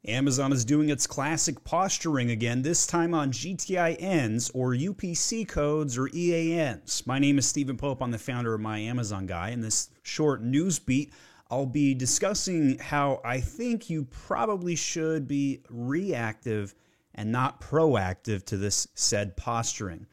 Amazon is doing its classic posturing again, this time on GTINs or UPC codes or EANs. My name is Stephen Pope. I'm the founder of My Amazon Guy. In this short news beat, I'll be discussing how I think you probably should be reactive and not proactive to this said posturing.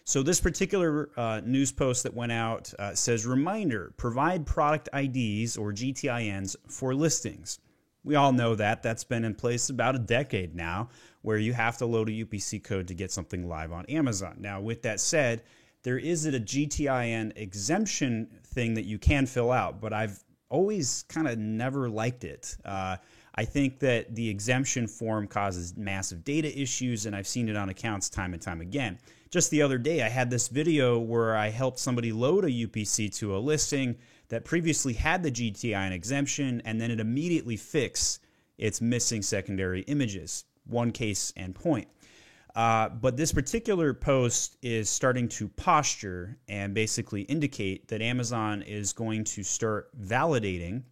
So this particular news post that went out says, reminder, provide product IDs or GTINs for listings. We all know that. That's been in place about a decade now, where you have to load a UPC code to get something live on Amazon. Now, with that said, there is a GTIN exemption thing that you can fill out, but I've always kind of never liked it. I think that the exemption form causes massive data issues, and I've seen it on accounts time and time again. Just the other day, I had this video where I helped somebody load a UPC to a listing that previously had the GTIN exemption, and then it immediately fixed its missing secondary images. One case and point. But this particular post is starting to posture and basically indicate that Amazon is going to start validating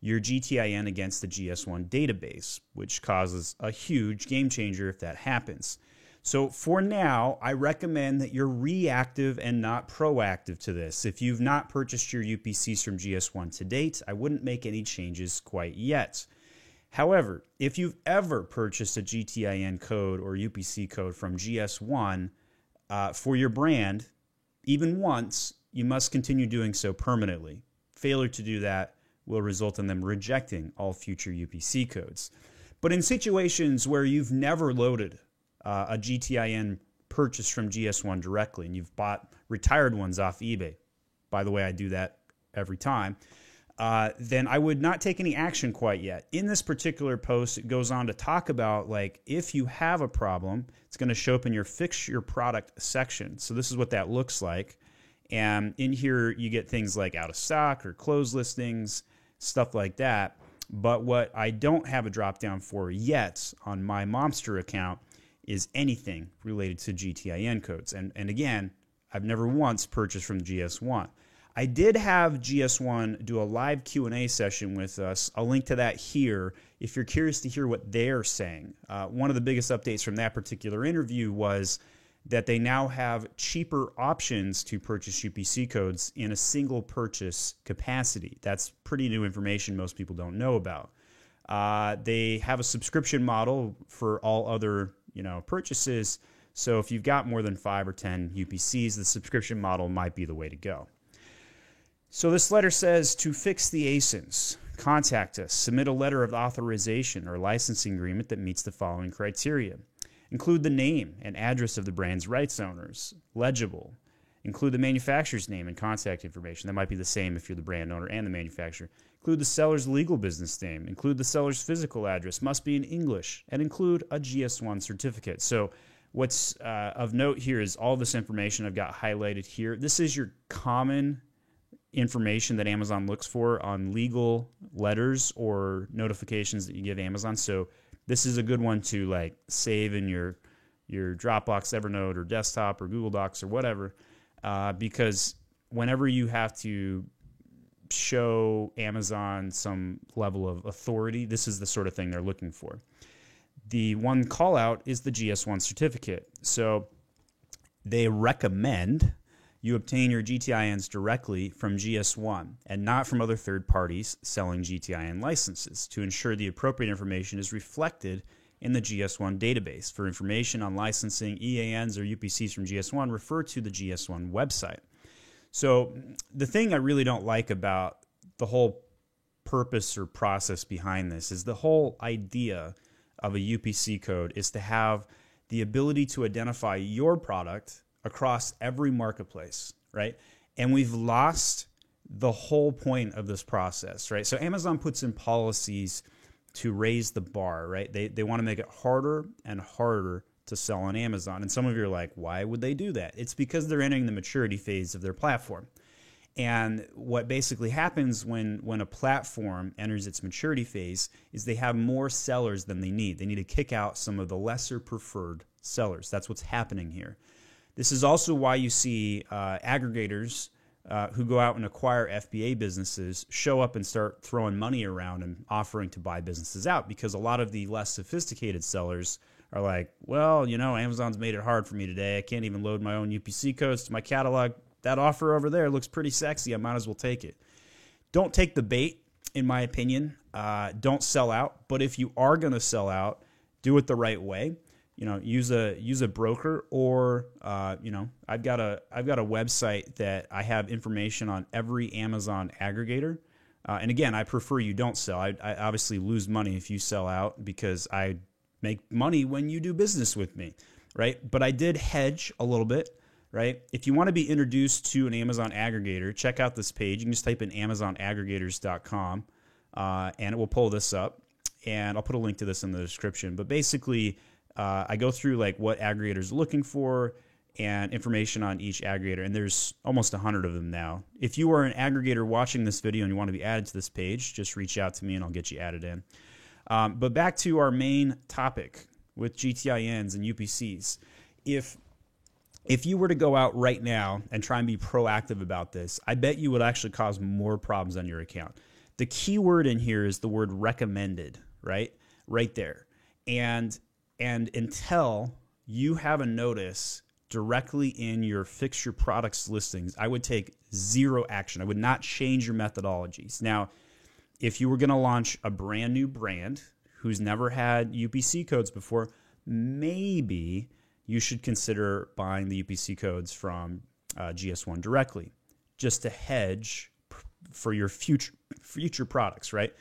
your GTIN against the GS1 database, which causes a huge game changer if that happens. So for now, I recommend that you're reactive and not proactive to this. If you've not purchased your UPCs from GS1 to date, I wouldn't make any changes quite yet. However, if you've ever purchased a GTIN code or UPC code from GS1 for your brand, even once, you must continue doing so permanently. Failure to do that will result in them rejecting all future UPC codes. But in situations where you've never loaded a GTIN purchase from GS1 directly, and you've bought retired ones off eBay, by the way, I do that every time, then I would not take any action quite yet. In this particular post, it goes on to talk about, like, if you have a problem, it's going to show up in your Fix Your Product section. So this is what that looks like. And in here, you get things like out of stock or closed listings, stuff like that. But what I don't have a drop down for yet on my Momster account is anything related to GTIN codes. And again, I've never once purchased from GS1. I did have GS1 do a live Q&A session with us. I'll link to that here if you're curious to hear what they're saying. One of the biggest updates from that particular interview was that they now have cheaper options to purchase UPC codes in a single purchase capacity. That's pretty new information most people don't know about. They have a subscription model for all other purchases. So if you've got more than 5 or 10 UPCs, the subscription model might be the way to go. So this letter says, to fix the ASINs, contact us, submit a letter of authorization or licensing agreement that meets the following criteria. Include the name and address of the brand's rights owners, legible. Include the manufacturer's name and contact information. That might be the same if you're the brand owner and the manufacturer. Include the seller's legal business name. Include the seller's physical address. Must be in English. And include a GS1 certificate. So what's of note here is all this information I've got highlighted here. This is your common information that Amazon looks for on legal letters or notifications that you give Amazon. So this is a good one to save in your Dropbox, Evernote, or desktop, or Google Docs, or whatever. Because whenever you have to show Amazon some level of authority, this is the sort of thing they're looking for. The one call out is the GS1 certificate. So they recommend you obtain your GTINs directly from GS1 and not from other third parties selling GTIN licenses to ensure the appropriate information is reflected in the GS1 database. For information on licensing EANs or UPCs from GS1, refer to the GS1 website. So the thing I really don't like about the whole purpose or process behind this is the whole idea of a UPC code is to have the ability to identify your product across every marketplace, right? And we've lost the whole point of this process, right? So Amazon puts in policies to raise the bar, right? They want to make it harder and harder to sell on Amazon. And some of you are like, why would they do that? It's because they're entering the maturity phase of their platform. And what basically happens when a platform enters its maturity phase is they have more sellers than they need. They need to kick out some of the lesser preferred sellers. That's what's happening here. This is also why you see aggregators who go out and acquire FBA businesses show up and start throwing money around and offering to buy businesses out, because a lot of the less sophisticated sellers are like, well, Amazon's made it hard for me today. I can't even load my own UPC codes to my catalog. That offer over there looks pretty sexy. I might as well take it. Don't take the bait, in my opinion. Don't sell out. But if you are going to sell out, do it the right way. Use a broker, or I've got a website that I have information on every Amazon aggregator. And again, I prefer you don't sell. I obviously lose money if you sell out, because I make money when you do business with me, right? But I did hedge a little bit, right? If you want to be introduced to an Amazon aggregator, check out this page. You can just type in AmazonAggregators.com, and it will pull this up. And I'll put a link to this in the description. But basically, I go through like what aggregators are looking for and information on each aggregator, and there's almost 100 of them now. If you are an aggregator watching this video and you want to be added to this page, just reach out to me and I'll get you added in. But back to our main topic with GTINs and UPCs. If you were to go out right now and try and be proactive about this, I bet you would actually cause more problems on your account. The key word in here is the word recommended, right? Right there. And until you have a notice directly in your Fix Your Products listings, I would take zero action. I would not change your methodologies. Now, if you were going to launch a brand new brand who's never had UPC codes before, maybe you should consider buying the UPC codes from GS1 directly, just to hedge for your future products, right?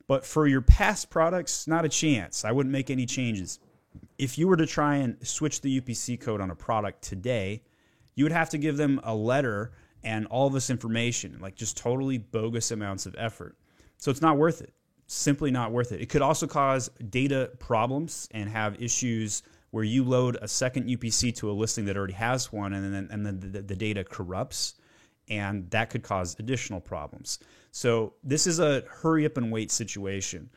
But for your past products, not a chance. I wouldn't make any changes. If you were to try and switch the UPC code on a product today, you would have to give them a letter and all this information, like just totally bogus amounts of effort. So it's not worth it. Simply not worth it. It could also cause data problems and have issues where you load a second UPC to a listing that already has one, and then the data corrupts, and that could cause additional problems. So this is a hurry up and wait situation.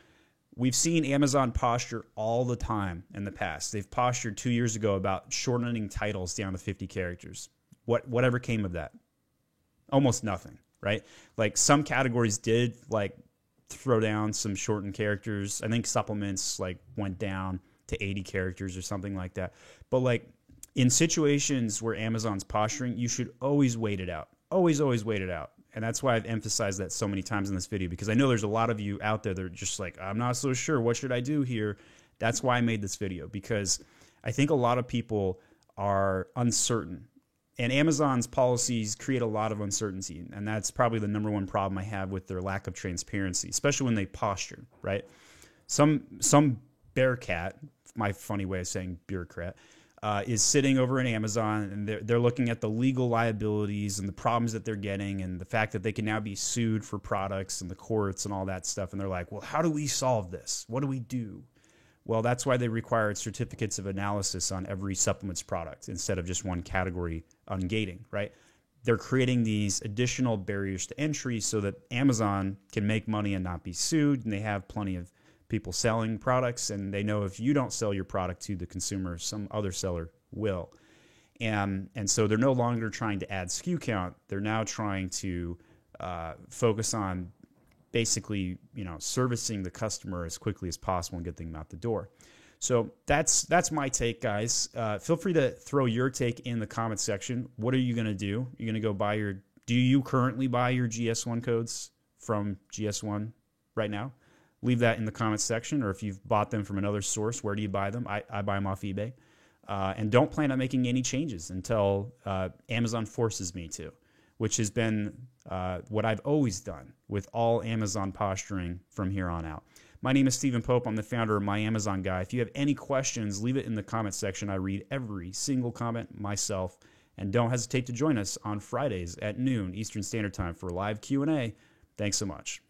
We've seen Amazon posture all the time in the past. They've postured 2 years ago about shortening titles down to 50 characters. Whatever came of that? Almost nothing, right? Like some categories did like throw down some shortened characters. I think supplements like went down to 80 characters or something like that. But like in situations where Amazon's posturing, you should always wait it out. Always wait it out. And that's why I've emphasized that so many times in this video, because I know there's a lot of you out there that are just like, I'm not so sure. What should I do here? That's why I made this video, because I think a lot of people are uncertain. And Amazon's policies create a lot of uncertainty. And that's probably the number one problem I have with their lack of transparency, especially when they posture, right? Some bear cat, my funny way of saying bureaucrat, is sitting over in Amazon, and they're looking at the legal liabilities and the problems that they're getting and the fact that they can now be sued for products and the courts and all that stuff. And they're like, well, how do we solve this? What do we do? Well, that's why they required certificates of analysis on every supplements product instead of just one category ungating, right? They're creating these additional barriers to entry so that Amazon can make money and not be sued, and they have plenty of people selling products, and they know if you don't sell your product to the consumer, some other seller will. And so they're no longer trying to add SKU count. They're now trying to focus on basically, servicing the customer as quickly as possible and get them out the door. So that's my take, guys. Feel free to throw your take in the comment section. What are you going to do? You're going to go do you currently buy your GS1 codes from GS1 right now? Leave that in the comments section, or if you've bought them from another source, where do you buy them? I buy them off eBay. And don't plan on making any changes until Amazon forces me to, which has been what I've always done with all Amazon posturing from here on out. My name is Stephen Pope. I'm the founder of My Amazon Guy. If you have any questions, leave it in the comments section. I read every single comment myself. And don't hesitate to join us on Fridays at noon Eastern Standard Time for live Q&A. Thanks so much.